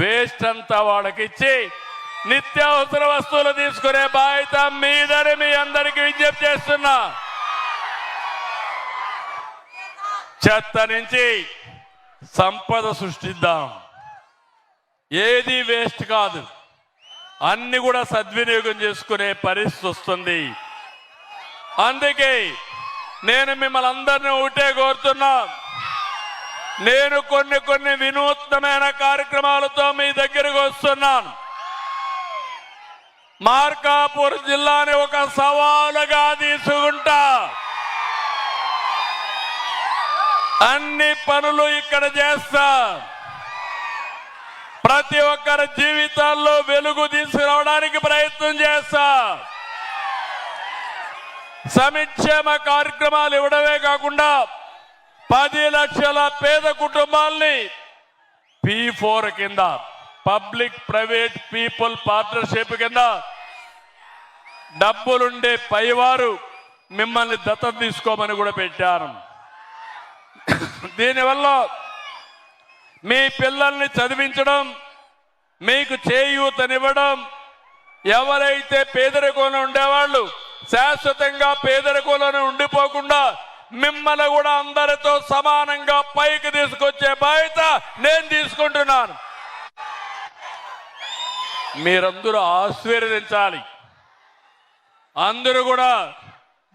Waste అంతా వాళ్ళకిచ్చి నిత్యావసర వస్తువులు తీసుకునే బాధ్యత మీదని మీ అందరికీ విజ్ఞప్తి చేస్తున్నా. చెత్త నుంచి సంపద సృష్టిద్దాం. ఏది వేస్ట్ కాదు, అన్ని కూడా సద్వినియోగం చేసుకునే పరిస్థితి వస్తుంది. అందుకే నేను మిమ్మల్ని అందరినీ ఒకటే కోరుతున్నా. నేను కొన్ని వినూత్నమైన కార్యక్రమాలతో మీ దగ్గరకు వస్తున్నాను. మార్కాపూర్ జిల్లాని ఒక సవాలుగా తీసుకుంటా. అన్ని పనులు ఇక్కడ చేస్తా. ప్రతి ఒక్కరి జీవితాల్లో వెలుగు తీసుకురావడానికి ప్రయత్నం చేస్తా. సంక్షేమ కార్యక్రమాలు ఇవ్వడమే కాకుండా 10 లక్షల పేద కుటుంబాల్ని P4 కింద, పబ్లిక్ ప్రైవేట్ పీపుల్ పార్ట్నర్షిప్ కింద డబ్బులుండే పైవారు మిమ్మల్ని దత్తత తీసుకోమని కూడా పెట్టాను. దీనివల్ల మీ పిల్లల్ని చదివించడం, మీకు చేయూతనివ్వడం, ఎవరైతే పేదరికంలో ఉండేవాళ్ళు శాశ్వతంగా పేదరికంలోనే ఉండిపోకుండా మిమ్మల్ని కూడా అందరితో సమానంగా పైకి తీసుకొచ్చే బాధ్యత నేను తీసుకుంటున్నాను. మీరందరూ ఆశీర్వదించాలి. అందరూ కూడా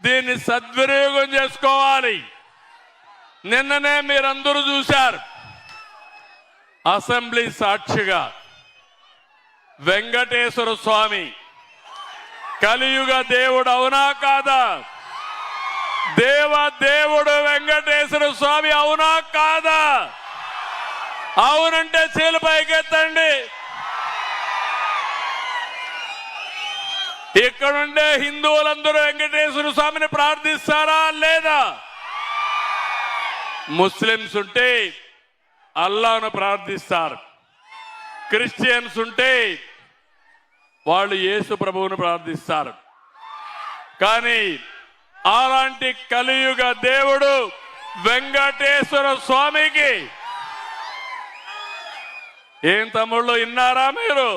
దీన్ని సద్వినియోగం చేసుకోవాలి. నిన్ననే మీరందరూ చూశారు, అసెంబ్లీ సాక్షిగా వెంకటేశ్వర స్వామి కలియుగ దేవుడు అవునా కాదా? దేవుడు వెంకటేశ్వర స్వామి అవునా కాదా? అవునంటే చేలు పైకెత్తండి. ఇక్కడుండే హిందువులందరూ వెంకటేశ్వర స్వామిని ప్రార్థిస్తారా లేదా? ముస్లిమ్స్ ఉంటే అల్లాను ప్రార్థిస్తారు, క్రిస్టియన్స్ ఉంటే వాళ్ళు యేసు ప్రభువును ప్రార్థిస్తారు. కానీ అలాంటి కలియుగ దేవుడు వెంకటేశ్వర స్వామికి ఏం తమ్ముళ్ళు విన్నారా మీరు?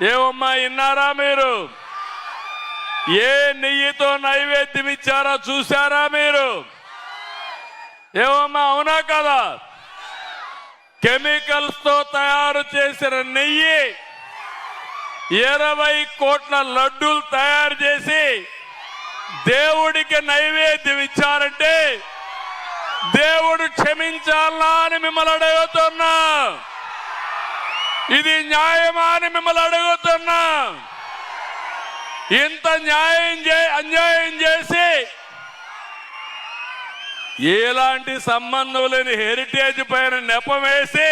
ఏమమ్మా విన్నారా మీరు? ఏ నెయ్యితో నైవేద్యం ఇచ్చారో చూశారా మీరు? ఏమమ్మా అవునా కదా? కెమికల్స్ తో తయారు చేసిన నెయ్యి 20 కోట్ల లడ్డూలు తయారు చేసి దేవుడికి నైవేద్యం ఇచ్చారంటే దేవుడు క్షమించాలా అని మిమ్మల్ని అడుగుతున్నా. ఇది న్యాయమా అని మిమ్మల్ని అడుగుతున్నా. ఇంత అన్యాయం చేసి ఎలాంటి సంబంధం లేని హెరిటేజ్ పైన నెపం వేసి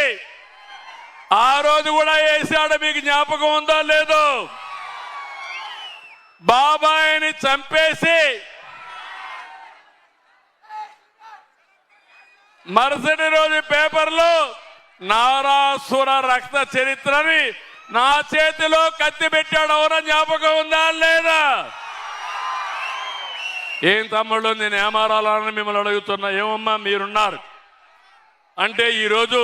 ఆ రోజు కూడా వేసాడు, మీకు జ్ఞాపకం ఉందో లేదో? బాబాయిని చంపేసి మరుసటి రోజు పేపర్లో నారాసుర రక్త చరిత్రని నా చేతిలో కత్తి పెట్టాడు. ఎవరో జ్ఞాపకం ఉందా లేదా? ఏం తమ్ముళ్ళు నేను ఏమారాలని మిమ్మల్ని అడుగుతున్నా. ఏమమ్మా మీరున్నారు అంటే ఈరోజు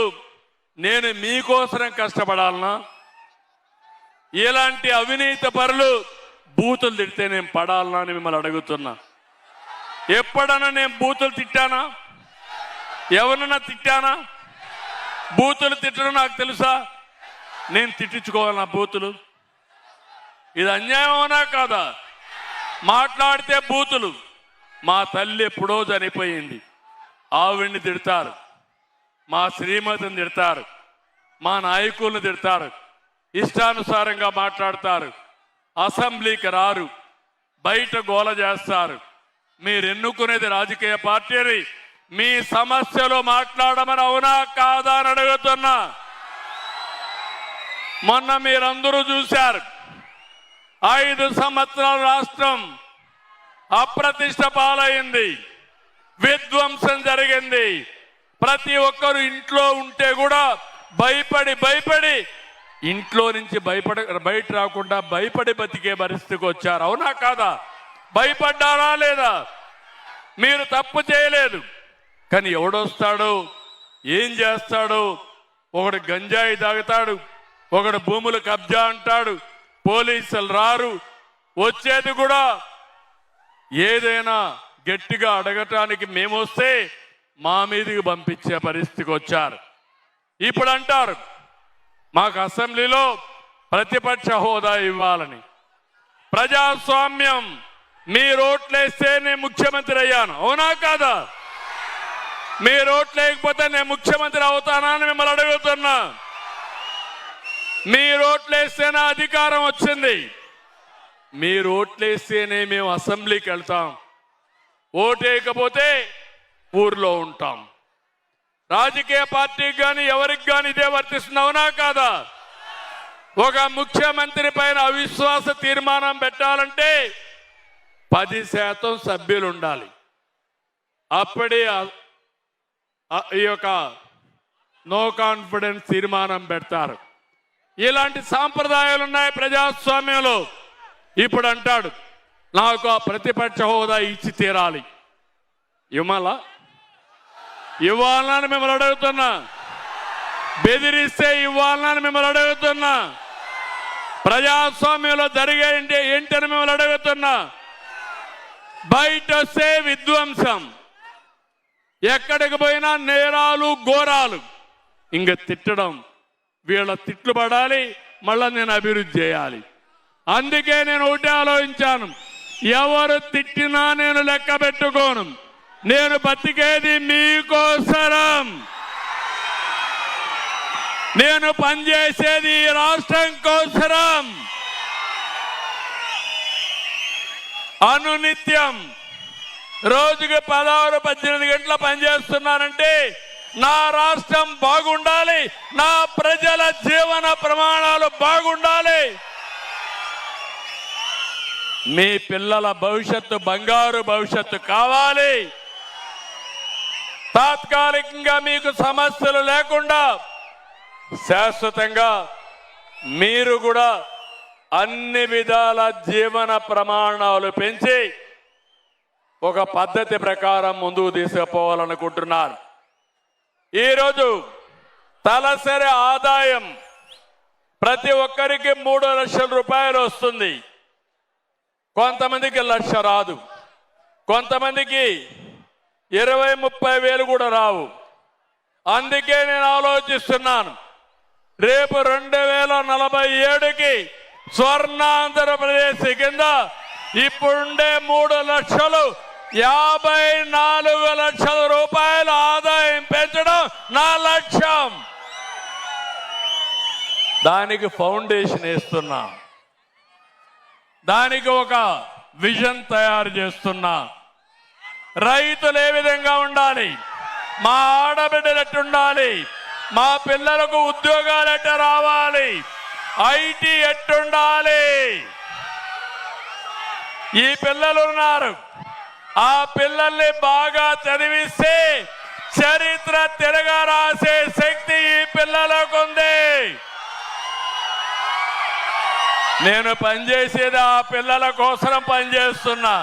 నేను మీకోసం కష్టపడాలనా? ఇలాంటి అవినీతి పరులు బూతులు తిడితే నేను పడాలనా అని మిమ్మల్ని అడుగుతున్నా. ఎప్పుడన్నా నేను బూతులు తిట్టానా? ఎవరన్నా తిట్టానా? బూతులు తిట్టడం నాకు తెలుసా? నేను తిట్టించుకోవాలి నా బూతులు? ఇది అన్యాయం అవునా కాదా? మాట్లాడితే బూతులు. మా తల్లి ఎప్పుడో చనిపోయింది, ఆవిడ్ని తిడతారు, మా శ్రీమతిని తిడతారు, మా నాయకులను తిడతారు, ఇష్టానుసారంగా మాట్లాడతారు, అసెంబ్లీకి రారు, బయట గోల చేస్తారు. మీరు ఎన్నుకునేది రాజకీయ పార్టీని, మీ సమస్యలు మాట్లాడమని అవునా కాదా అని అడుగుతున్నా. మొన్న మీరందరూ చూశారు, 5 సంవత్సరాల రాష్ట్రం అప్రతిష్ట పాలైంది, విధ్వంసం జరిగింది. ప్రతి ఒక్కరు ఇంట్లో ఉంటే కూడా భయపడి ఇంట్లో నుంచి బయట రాకుండా భయపడి బతికే పరిస్థితికి వచ్చారు. అవునా కాదా? భయపడ్డారా లేదా? మీరు తప్పు చేయలేదు, కానీ ఎవడొస్తాడో ఏం చేస్తాడో ఒకడు గంజాయి తాగుతాడు, ఒకడు భూములు కబ్జా అంటాడు, పోలీసులు రారు. వచ్చేది కూడా ఏదైనా గట్టిగా అడగటానికి మేము వస్తే మా మీదకి పంపించే పరిస్థితికి వచ్చారు. ఇప్పుడు అంటారు మాకు అసెంబ్లీలో ప్రతిపక్ష హోదా ఇవ్వాలని. ప్రజాస్వామ్యం, మీరు ఓట్లేస్తే నేను ముఖ్యమంత్రి అయ్యాను, అవునా కాదా? మీరు ఓట్లేకపోతే నేను ముఖ్యమంత్రి అవుతానా అని మిమ్మల్ని అడుగుతున్నా. మీరు ఓట్లేస్తేనే అధికారం వచ్చింది. మీరు ఓట్లేస్తేనే మేము అసెంబ్లీకి వెళ్తాం. ఓటేయకపోతే ఊర్లో ఉంటాం. రాజకీయ పార్టీకి కానీ ఎవరికి కానీ ఇదే వర్తిస్తుంది, అవునా కాదా? ఒక ముఖ్యమంత్రి పైన అవిశ్వాస తీర్మానం పెట్టాలంటే 10% సభ్యులు ఉండాలి. అప్పుడే ఈ యొక్క నో కాన్ఫిడెన్స్ తీర్మానం పెడతారు. ఇలాంటి సాంప్రదాయాలు ఉన్నాయి ప్రజాస్వామ్యంలో. ఇప్పుడు అంటాడు నాకు ఆ ప్రతిపక్ష హోదా ఇచ్చి తీరాలి. ఇవ్వాలని మిమ్మల్ని అడుగుతున్నా. బెదిరిస్తే ఇవ్వాలని మిమ్మల్ని అడుగుతున్నా. ప్రజాస్వామ్యంలో జరిగే ఏంటని మిమ్మల్ని అడుగుతున్నా. బయట వస్తే విధ్వంసం, ఎక్కడికి పోయినా నేరాలు ఘోరాలు. ఇంక తిట్టడం, వీళ్ళ తిట్లు పడాలి, మళ్ళా నేను అభివృద్ధి చేయాలి. అందుకే నేను ఒకటే ఆలోచించాను, ఎవరు తిట్టినా నేను లెక్క పెట్టుకోను. నేను బతికేది మీకోసరం, నేను పనిచేసేది ఈ రాష్ట్రం కోసరం. అనునిత్యం రోజుకి 16-18 గంటల పనిచేస్తున్నానంటే నా రాష్ట్రం బాగుండాలి, నా ప్రజల జీవన ప్రమాణాలు బాగుండాలి. మీ పిల్లల భవిష్యత్తు బంగారు భవిష్యత్తు కావాలి. తాత్కాలికంగా మీకు సమస్యలు లేకుండా శాశ్వతంగా మీరు కూడా అన్ని విధాల జీవన ప్రమాణాలు పెంచి ఒక పద్ధతి ప్రకారం ముందుకు తీసుకుపోవాలనుకుంటున్నారు. ఈరోజు తలసరి ఆదాయం ప్రతి ఒక్కరికి 3 లక్షల రూపాయలు వస్తుంది. కొంతమందికి 1 లక్ష రాదు, కొంతమందికి 20-30 వేలు కూడా రావు. అందుకే నేను ఆలోచిస్తున్నాను, రేపు 2047కి స్వర్ణాంధ్రప్రదేశ్ కింద ఇప్పుడుండే 3 లక్షలు 54 లక్షల రూపాయల ఆదాయం పెంచడం నా లక్ష్యం. దానికి ఫౌండేషన్ వేస్తున్నా, దానికి ఒక విజన్ తయారు చేస్తున్నా. రైతులు ఏ విధంగా ఉండాలి, మా ఆడబిడ్డలు ఎట్టుండాలి, మా పిల్లలకు ఉద్యోగాలు ఎట్ట రావాలి, ఐటీ ఎట్టుండాలి. ఈ పిల్లలు ఉన్నారు, ఆ పిల్లల్ని బాగా చదివిస్తే చరిత్ర తిరగా రాసే శక్తి ఈ పిల్లలకు ఉంది. నేను పనిచేసేది ఆ పిల్లల కోసం పనిచేస్తున్నా.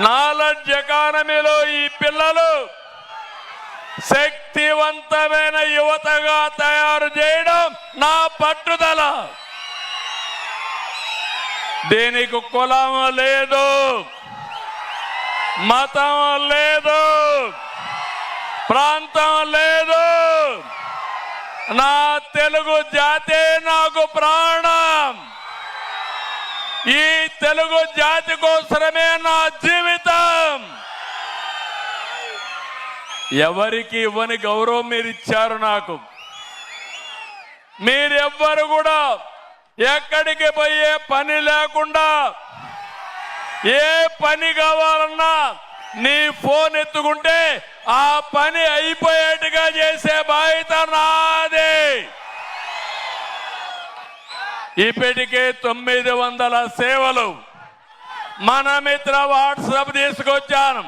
నాలెడ్జ్ ఎకానమీలో ఈ పిల్లలు శక్తివంతమైన యువతగా తయారు చేయడం నా పట్టుదల. దీనికి కులం లేదు, మతం లేదు, ప్రాంతం లేదు. నా తెలుగు జాతే నాకు ప్రాణం. ఈ తెలుగు జాతి కోసమే నా జీవితం. ఎవరికి ఇవ్వని గౌరవం మీరు ఇచ్చారు నాకు. మీరెవ్వరు కూడా ఎక్కడికి పోయే పని లేకుండా ఏ పని కావాలన్నా నీ ఫోన్ ఎత్తుకుంటే ఆ పని అయిపోయేట్టుగా చేసే బాధ్యత నాదే. ఇప్పటికే 900 సేవలు మన మిత్ర వాట్సాప్ తీసుకొచ్చాను.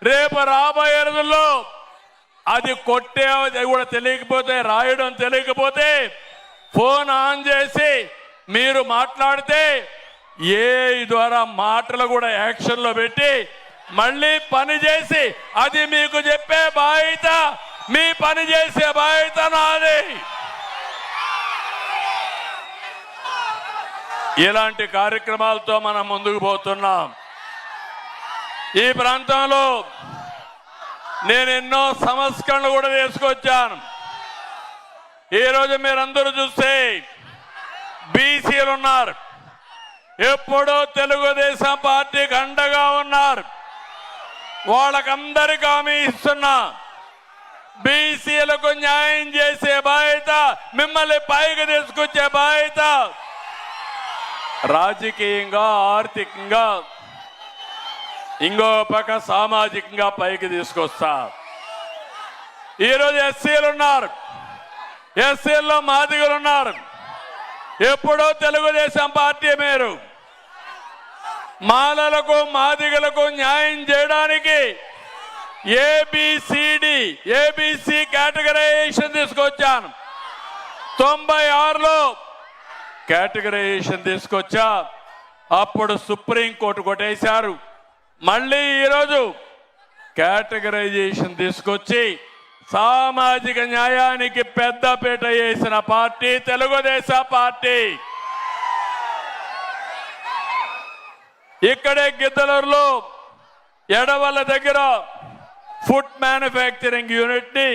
రేపు రాబోయే రోజుల్లో అది కొట్టే కూడా తెలియకపోతే, రాయడం తెలియకపోతే ఫోన్ ఆన్ చేసి మీరు మాట్లాడితే ఏఐ ద్వారా మాటలు కూడా యాక్షన్లో పెట్టి మళ్ళీ పని చేసి అది మీకు చెప్పే బాధ్యత, మీ పని చేసే బాధ్యత నాది. ఇలాంటి కార్యక్రమాలతో మనం ముందుకు పోతున్నాం. ఈ ప్రాంతంలో నేను ఎన్నో సంస్కరణలు కూడా తీసుకొచ్చాను. ఈరోజు మీరందరూ చూస్తే బీసీలు ఉన్నారు, ఎప్పుడూ తెలుగుదేశం పార్టీకి అండగా ఉన్నారు. వాళ్ళకందరికీ హామీ ఇస్తున్నా, బీసీలకు న్యాయం చేసే బాధ్యత, మిమ్మల్ని పైకి తీసుకొచ్చే బాధ్యత రాజకీయంగా, ఆర్థికంగా, ఇంకో పక్క సామాజికంగా పైకి తీసుకొస్తా. ఈరోజు ఎస్సీలు ఉన్నారు, ఎస్సీల్లో మాదిగలు ఉన్నారు. ఎప్పుడో తెలుగుదేశం పార్టీ మీరు మాలలకు మాదిగలకు న్యాయం చేయడానికి ఏబిసి కేటగరైజేషన్ తీసుకొచ్చాను. 96లో కేటగరైజేషన్ తీసుకొచ్చా, అప్పుడు సుప్రీంకోర్టు కొట్టేశారు. మళ్ళీ ఈరోజు కేటగరైజేషన్ తీసుకొచ్చి సామాజిక న్యాయానికి పెద్దపీట వేసిన పార్టీ తెలుగుదేశం పార్టీ. ఇక్కడే గిద్దలూరులో ఎడవల్ల దగ్గర ఫుడ్ మ్యానుఫ్యాక్చరింగ్ యూనిట్ ని